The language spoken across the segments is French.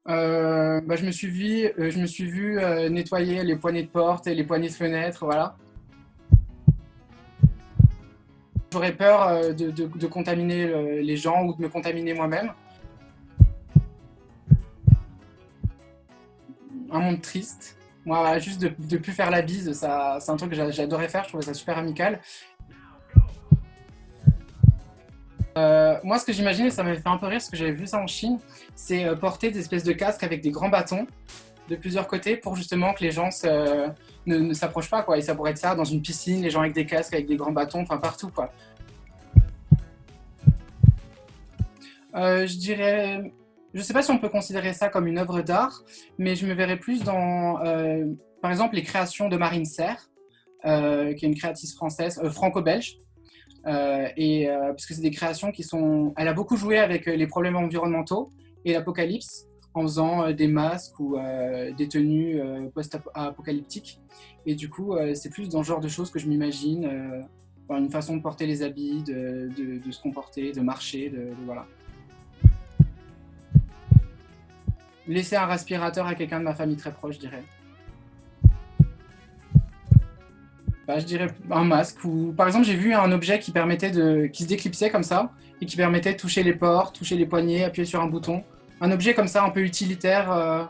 Je me suis vu nettoyer les poignées de porte et les poignées de fenêtre, voilà. J'aurais peur de contaminer les gens ou de me contaminer moi-même. Un monde triste. Moi, voilà, juste de plus faire la bise, ça, c'est un truc que j'adorais faire, je trouvais ça super amical. Moi, ce que j'imaginais, ça m'avait fait un peu rire, parce que j'avais vu ça en Chine, c'est porter des espèces de casques avec des grands bâtons de plusieurs côtés pour justement que les gens ne s'approchent pas, quoi. Et ça pourrait être ça dans une piscine, les gens avec des casques, avec des grands bâtons, enfin partout, quoi. Je dirais, je sais pas si on peut considérer ça comme une œuvre d'art, mais je me verrais plus dans, par exemple, les créations de Marine Serre, qui est une créatrice française, franco-belge. Parce que c'est des créations qui sont. Elle a beaucoup joué avec les problèmes environnementaux et l'apocalypse en faisant des masques ou des tenues post-apocalyptiques. Et du coup, c'est plus dans ce genre de choses que je m'imagine, une façon de porter les habits, de se comporter, de marcher, voilà. Laisser un respirateur à quelqu'un de ma famille très proche, je dirais. Bah, je dirais un masque. Ou, par exemple, j'ai vu un objet qui se déclipsait comme ça et qui permettait de toucher les portes, toucher les poignets, appuyer sur un bouton. Un objet comme ça, un peu utilitaire,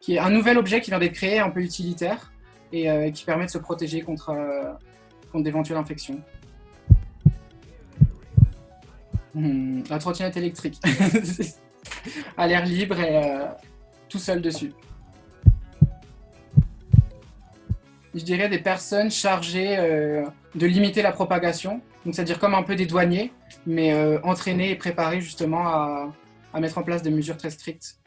qui est un nouvel objet qui vient d'être créé, un peu utilitaire et qui permet de se protéger contre d'éventuelles infections. La trottinette électrique. À l'air libre et tout seul dessus. Je dirais des personnes chargées de limiter la propagation, donc c'est-à-dire comme un peu des douaniers, mais entraînés et préparés justement à mettre en place des mesures très strictes.